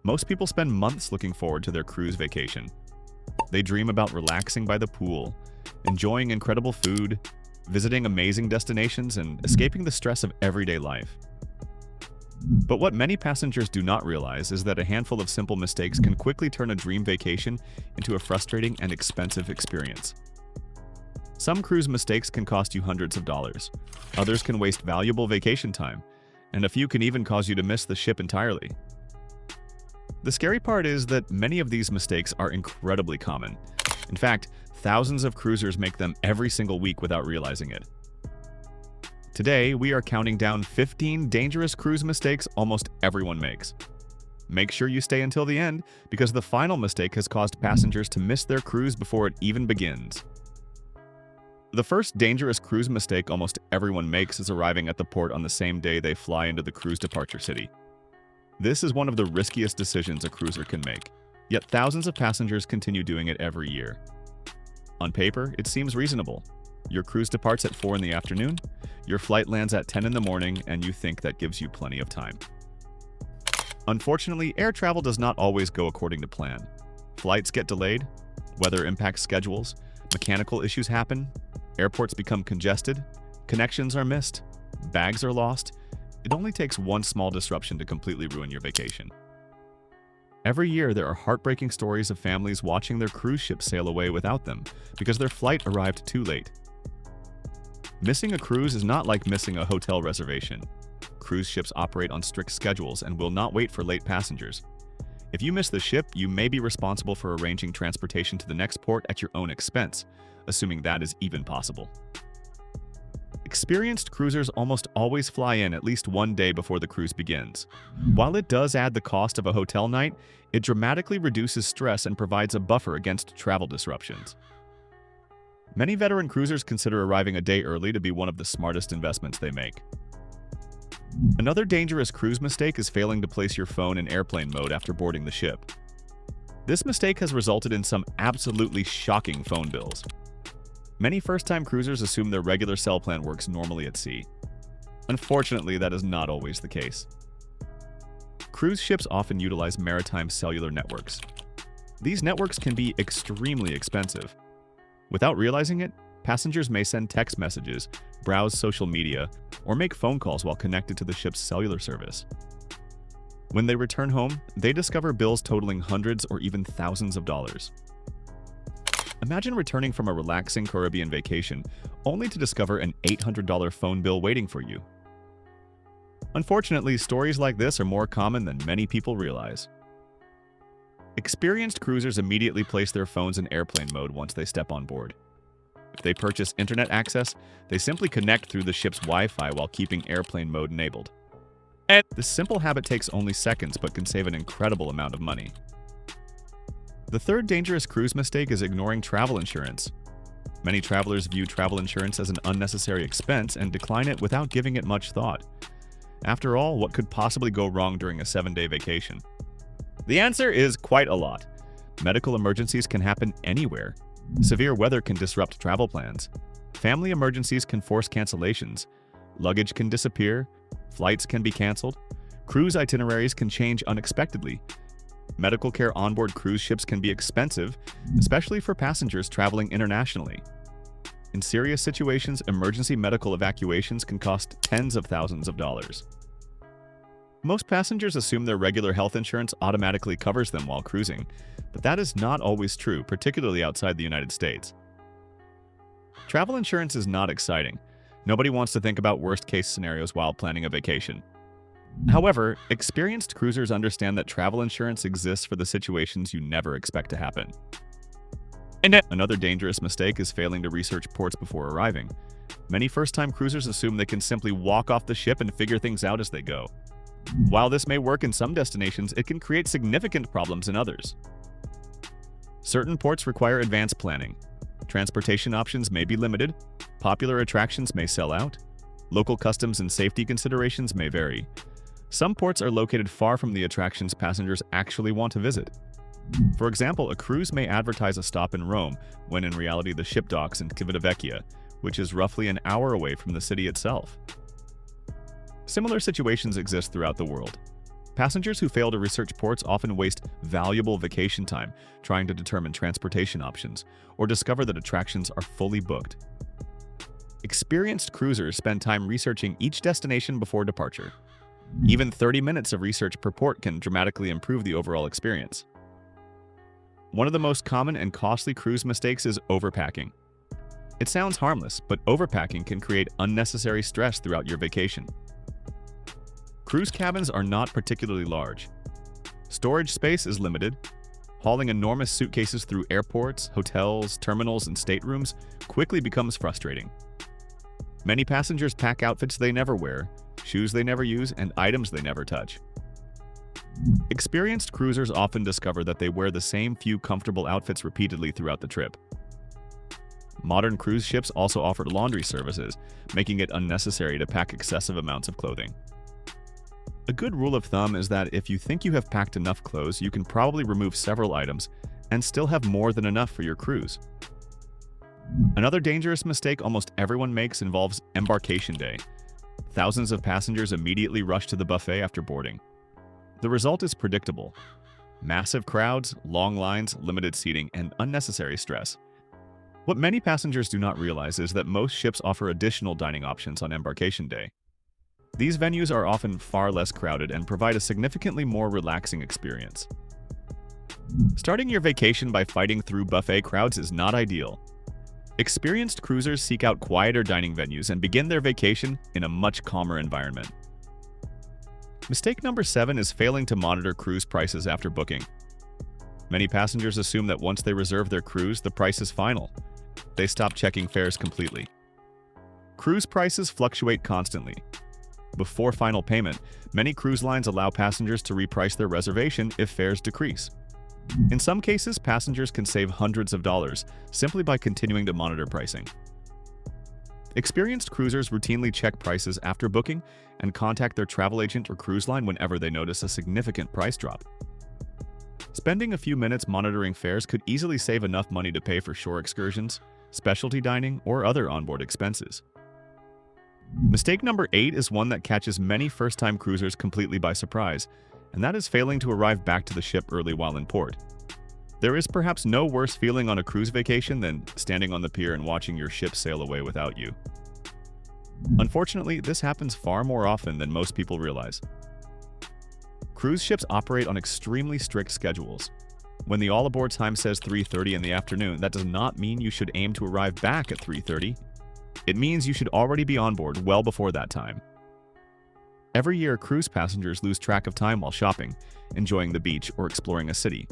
Most people spend months looking forward to their cruise vacation. They dream about relaxing by the pool, enjoying incredible food, visiting amazing destinations, and escaping the stress of everyday life. But what many passengers do not realize is that a handful of simple mistakes can quickly turn a dream vacation into a frustrating and expensive experience. Some cruise mistakes can cost you hundreds of dollars. Others can waste valuable vacation time, and a few can even cause you to miss the ship entirely. The scary part is that many of these mistakes are incredibly common. In fact, thousands of cruisers make them every single week without realizing it. Today, we are counting down 15 dangerous cruise mistakes almost everyone makes. Make sure you stay until the end, because the final mistake has caused passengers to miss their cruise before it even begins. The first dangerous cruise mistake almost everyone makes is arriving at the port on the same day they fly into the cruise departure city. This is one of the riskiest decisions a cruiser can make, yet thousands of passengers continue doing it every year. On paper, it seems reasonable. Your cruise departs at 4 in the afternoon, your flight lands at 10 in the morning, and you think that gives you plenty of time. Unfortunately, air travel does not always go according to plan. Flights get delayed, weather impacts schedules, mechanical issues happen, airports become congested, connections are missed, bags are lost. It only takes one small disruption to completely ruin your vacation. Every year, there are heartbreaking stories of families watching their cruise ship sail away without them because their flight arrived too late. Missing a cruise is not like missing a hotel reservation. Cruise ships operate on strict schedules and will not wait for late passengers. If you miss the ship, you may be responsible for arranging transportation to the next port at your own expense, assuming that is even possible. Experienced cruisers almost always fly in at least one day before the cruise begins. While it does add the cost of a hotel night, it dramatically reduces stress and provides a buffer against travel disruptions. Many veteran cruisers consider arriving a day early to be one of the smartest investments they make. Another dangerous cruise mistake is failing to place your phone in airplane mode after boarding the ship. This mistake has resulted in some absolutely shocking phone bills. Many first-time cruisers assume their regular cell plan works normally at sea. Unfortunately, that is not always the case. Cruise ships often utilize maritime cellular networks. These networks can be extremely expensive. Without realizing it, passengers may send text messages, browse social media, or make phone calls while connected to the ship's cellular service. When they return home, they discover bills totaling hundreds or even thousands of dollars. Imagine returning from a relaxing Caribbean vacation only to discover an $800 phone bill waiting for you. Unfortunately, stories like this are more common than many people realize. Experienced cruisers immediately place their phones in airplane mode once they step on board. If they purchase internet access, they simply connect through the ship's Wi-Fi while keeping airplane mode enabled. And this simple habit takes only seconds but can save an incredible amount of money. The third dangerous cruise mistake is ignoring travel insurance. Many travelers view travel insurance as an unnecessary expense and decline it without giving it much thought. After all, what could possibly go wrong during a 7-day vacation? The answer is quite a lot. Medical emergencies can happen anywhere. Severe weather can disrupt travel plans. Family emergencies can force cancellations. Luggage can disappear. Flights can be canceled. Cruise itineraries can change unexpectedly. Medical care onboard cruise ships can be expensive, especially for passengers traveling internationally. In serious situations, emergency medical evacuations can cost tens of thousands of dollars. Most passengers assume their regular health insurance automatically covers them while cruising, but that is not always true, particularly outside the United States. Travel insurance is not exciting. Nobody wants to think about worst-case scenarios while planning a vacation. However, experienced cruisers understand that travel insurance exists for the situations you never expect to happen. And another dangerous mistake is failing to research ports before arriving. Many first-time cruisers assume they can simply walk off the ship and figure things out as they go. While this may work in some destinations, it can create significant problems in others. Certain ports require advanced planning. Transportation options may be limited. Popular attractions may sell out. Local customs and safety considerations may vary. Some ports are located far from the attractions passengers actually want to visit. For example, a cruise may advertise a stop in Rome, when in reality the ship docks in Civitavecchia, which is roughly an hour away from the city itself. Similar situations exist throughout the world. Passengers who fail to research ports often waste valuable vacation time trying to determine transportation options or discover that attractions are fully booked. Experienced cruisers spend time researching each destination before departure. Even 30 minutes of research per port can dramatically improve the overall experience. One of the most common and costly cruise mistakes is overpacking. It sounds harmless, but overpacking can create unnecessary stress throughout your vacation. Cruise cabins are not particularly large. Storage space is limited. Hauling enormous suitcases through airports, hotels, terminals, and staterooms quickly becomes frustrating. Many passengers pack outfits they never wear, shoes they never use, and items they never touch. Experienced cruisers often discover that they wear the same few comfortable outfits repeatedly throughout the trip. Modern cruise ships also offer laundry services, making it unnecessary to pack excessive amounts of clothing. A good rule of thumb is that if you think you have packed enough clothes, you can probably remove several items and still have more than enough for your cruise. Another dangerous mistake almost everyone makes involves embarkation day. Thousands of passengers immediately rush to the buffet after boarding. The result is predictable: massive crowds, long lines, limited seating, and unnecessary stress. What many passengers do not realize is that most ships offer additional dining options on embarkation day. These venues are often far less crowded and provide a significantly more relaxing experience. Starting your vacation by fighting through buffet crowds is not ideal. Experienced cruisers seek out quieter dining venues and begin their vacation in a much calmer environment. Mistake number 7 is failing to monitor cruise prices after booking. Many passengers assume that once they reserve their cruise, the price is final. They stop checking fares completely. Cruise prices fluctuate constantly. Before final payment, many cruise lines allow passengers to reprice their reservation if fares decrease. In some cases, passengers can save hundreds of dollars simply by continuing to monitor pricing. Experienced cruisers routinely check prices after booking and contact their travel agent or cruise line whenever they notice a significant price drop. Spending a few minutes monitoring fares could easily save enough money to pay for shore excursions, specialty dining, or other onboard expenses. Mistake number 8 is one that catches many first-time cruisers completely by surprise, and that is failing to arrive back to the ship early while in port. There is perhaps no worse feeling on a cruise vacation than standing on the pier and watching your ship sail away without you. Unfortunately, this happens far more often than most people realize. Cruise ships operate on extremely strict schedules. When the all-aboard time says 3:30 in the afternoon, that does not mean you should aim to arrive back at 3:30. It means you should already be on board well before that time. Every year, cruise passengers lose track of time while shopping, enjoying the beach, or exploring a city.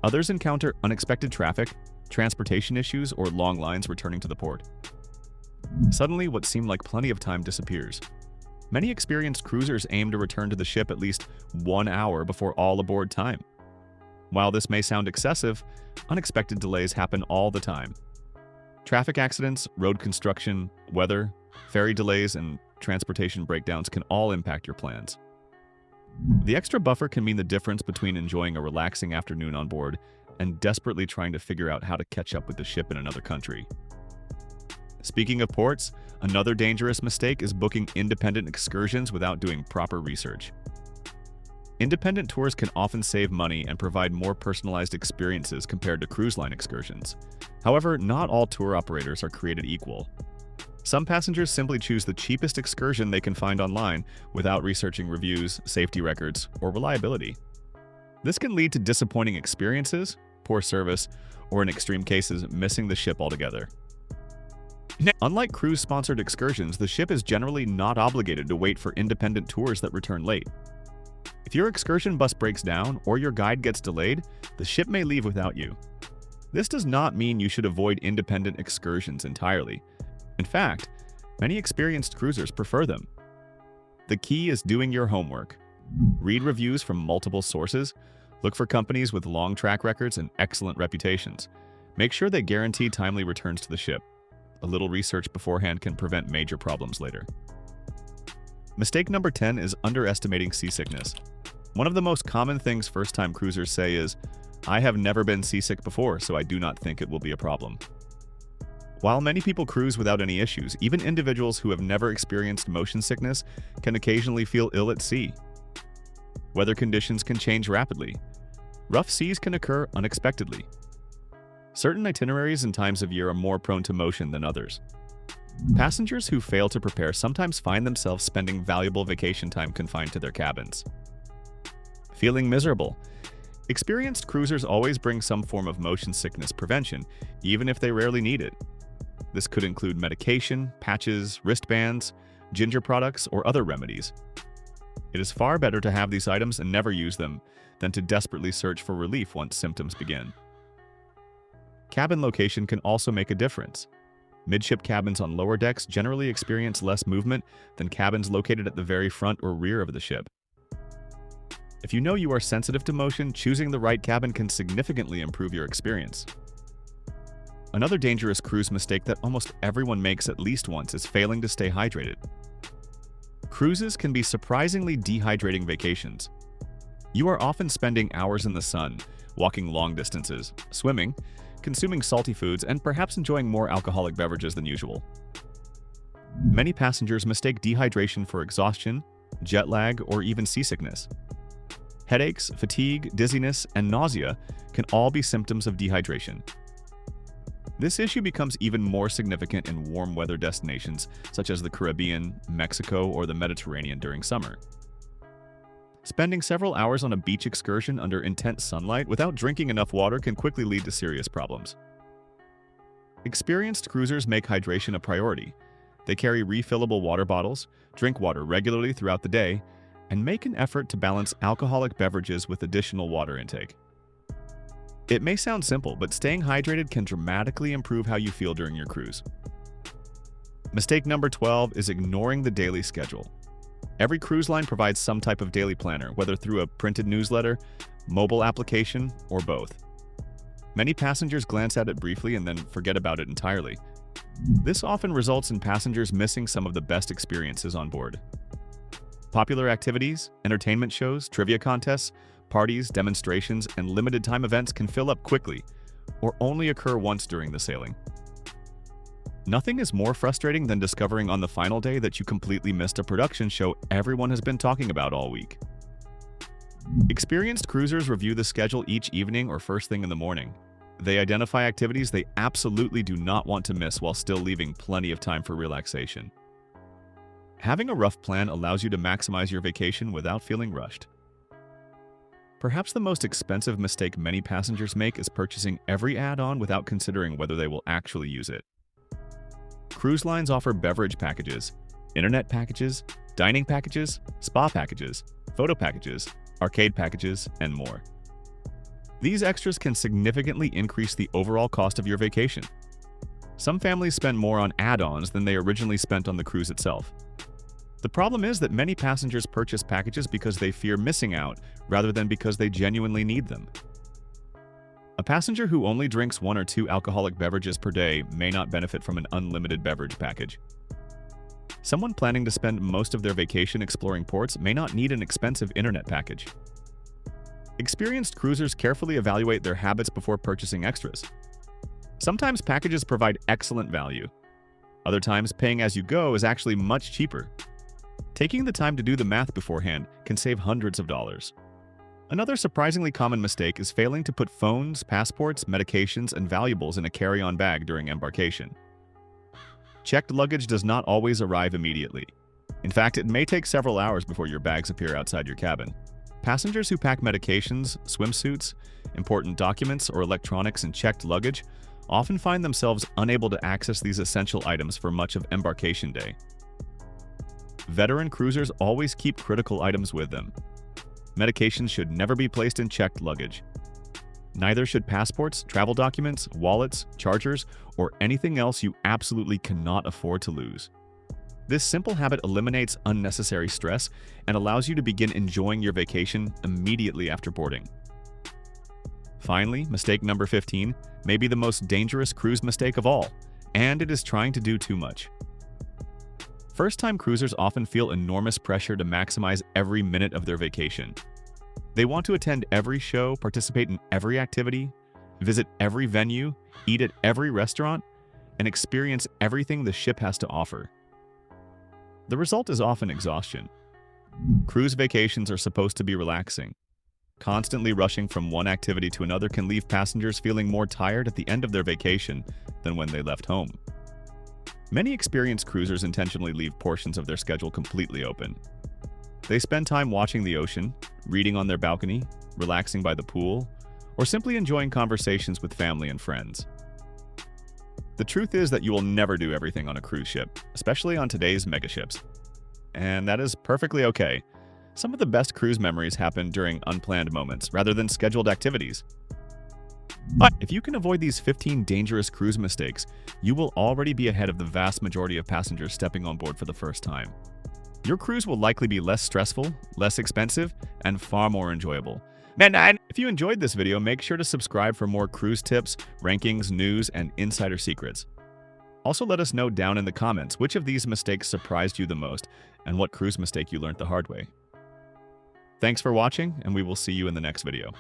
Others encounter unexpected traffic, transportation issues, or long lines returning to the port. Suddenly, what seemed like plenty of time disappears. Many experienced cruisers aim to return to the ship at least 1 hour before all-aboard time. While this may sound excessive, unexpected delays happen all the time. Traffic accidents, road construction, weather, ferry delays, and transportation breakdowns can all impact your plans. The extra buffer can mean the difference between enjoying a relaxing afternoon on board and desperately trying to figure out how to catch up with the ship in another country. Speaking of ports, another dangerous mistake is booking independent excursions without doing proper research. Independent tours can often save money and provide more personalized experiences compared to cruise line excursions. However, not all tour operators are created equal. Some passengers simply choose the cheapest excursion they can find online without researching reviews, safety records, or reliability. This can lead to disappointing experiences, poor service, or in extreme cases, missing the ship altogether. Unlike cruise-sponsored excursions, the ship is generally not obligated to wait for independent tours that return late. If your excursion bus breaks down or your guide gets delayed, the ship may leave without you. This does not mean you should avoid independent excursions entirely. In fact, many experienced cruisers prefer them. The key is doing your homework. Read reviews from multiple sources, look for companies with long track records and excellent reputations. Make sure they guarantee timely returns to the ship. A little research beforehand can prevent major problems later. Mistake number 10 is underestimating seasickness. One of the most common things first-time cruisers say is, "I have never been seasick before, so I do not think it will be a problem." While many people cruise without any issues, even individuals who have never experienced motion sickness can occasionally feel ill at sea. Weather conditions can change rapidly. Rough seas can occur unexpectedly. Certain itineraries and times of year are more prone to motion than others. Passengers who fail to prepare sometimes find themselves spending valuable vacation time confined to their cabins. Feeling miserable. Experienced cruisers always bring some form of motion sickness prevention, even if they rarely need it. This could include medication, patches, wristbands, ginger products, or other remedies. It is far better to have these items and never use them than to desperately search for relief once symptoms begin. Cabin location can also make a difference. Midship cabins on lower decks generally experience less movement than cabins located at the very front or rear of the ship. If you know you are sensitive to motion, choosing the right cabin can significantly improve your experience. Another dangerous cruise mistake that almost everyone makes at least once is failing to stay hydrated. Cruises can be surprisingly dehydrating vacations. You are often spending hours in the sun, walking long distances, swimming, consuming salty foods, and perhaps enjoying more alcoholic beverages than usual. Many passengers mistake dehydration for exhaustion, jet lag, or even seasickness. Headaches, fatigue, dizziness, and nausea can all be symptoms of dehydration. This issue becomes even more significant in warm weather destinations such as the Caribbean, Mexico, or the Mediterranean during summer. Spending several hours on a beach excursion under intense sunlight without drinking enough water can quickly lead to serious problems. Experienced cruisers make hydration a priority. They carry refillable water bottles, drink water regularly throughout the day, and make an effort to balance alcoholic beverages with additional water intake. It may sound simple, but staying hydrated can dramatically improve how you feel during your cruise. Mistake number 12 is ignoring the daily schedule. Every cruise line provides some type of daily planner, whether through a printed newsletter, mobile application, or both. Many passengers glance at it briefly and then forget about it entirely. This often results in passengers missing some of the best experiences on board. Popular activities, entertainment shows, trivia contests, parties, demonstrations, and limited-time events can fill up quickly or only occur once during the sailing. Nothing is more frustrating than discovering on the final day that you completely missed a production show everyone has been talking about all week. Experienced cruisers review the schedule each evening or first thing in the morning. They identify activities they absolutely do not want to miss while still leaving plenty of time for relaxation. Having a rough plan allows you to maximize your vacation without feeling rushed. Perhaps the most expensive mistake many passengers make is purchasing every add-on without considering whether they will actually use it. Cruise lines offer beverage packages, internet packages, dining packages, spa packages, photo packages, arcade packages, and more. These extras can significantly increase the overall cost of your vacation. Some families spend more on add-ons than they originally spent on the cruise itself. The problem is that many passengers purchase packages because they fear missing out rather than because they genuinely need them. A passenger who only drinks 1 or 2 alcoholic beverages per day may not benefit from an unlimited beverage package. Someone planning to spend most of their vacation exploring ports may not need an expensive internet package. Experienced cruisers carefully evaluate their habits before purchasing extras. Sometimes packages provide excellent value. Other times, paying as you go is actually much cheaper. Taking the time to do the math beforehand can save hundreds of dollars. Another surprisingly common mistake is failing to put phones, passports, medications, and valuables in a carry-on bag during embarkation. Checked luggage does not always arrive immediately. In fact, it may take several hours before your bags appear outside your cabin. Passengers who pack medications, swimsuits, important documents, or electronics in checked luggage often find themselves unable to access these essential items for much of embarkation day. Veteran cruisers always keep critical items with them. Medications should never be placed in checked luggage. Neither should passports, travel documents, wallets, chargers, or anything else you absolutely cannot afford to lose. This simple habit eliminates unnecessary stress and allows you to begin enjoying your vacation immediately after boarding. Finally, mistake number 15 may be the most dangerous cruise mistake of all, and it is trying to do too much. First-time cruisers often feel enormous pressure to maximize every minute of their vacation. They want to attend every show, participate in every activity, visit every venue, eat at every restaurant, and experience everything the ship has to offer. The result is often exhaustion. Cruise vacations are supposed to be relaxing. Constantly rushing from one activity to another can leave passengers feeling more tired at the end of their vacation than when they left home. Many experienced cruisers intentionally leave portions of their schedule completely open. They spend time watching the ocean, reading on their balcony, relaxing by the pool, or simply enjoying conversations with family and friends. The truth is that you will never do everything on a cruise ship, especially on today's megaships. And that is perfectly okay. Some of the best cruise memories happen during unplanned moments rather than scheduled activities. But if you can avoid these 15 dangerous cruise mistakes, you will already be ahead of the vast majority of passengers stepping on board for the first time. Your cruise will likely be less stressful, less expensive, and far more enjoyable. If you enjoyed this video, make sure to subscribe for more cruise tips, rankings, news, and insider secrets. Also, let us know down in the comments which of these mistakes surprised you the most and what cruise mistake you learned the hard way. Thanks for watching, and we will see you in the next video.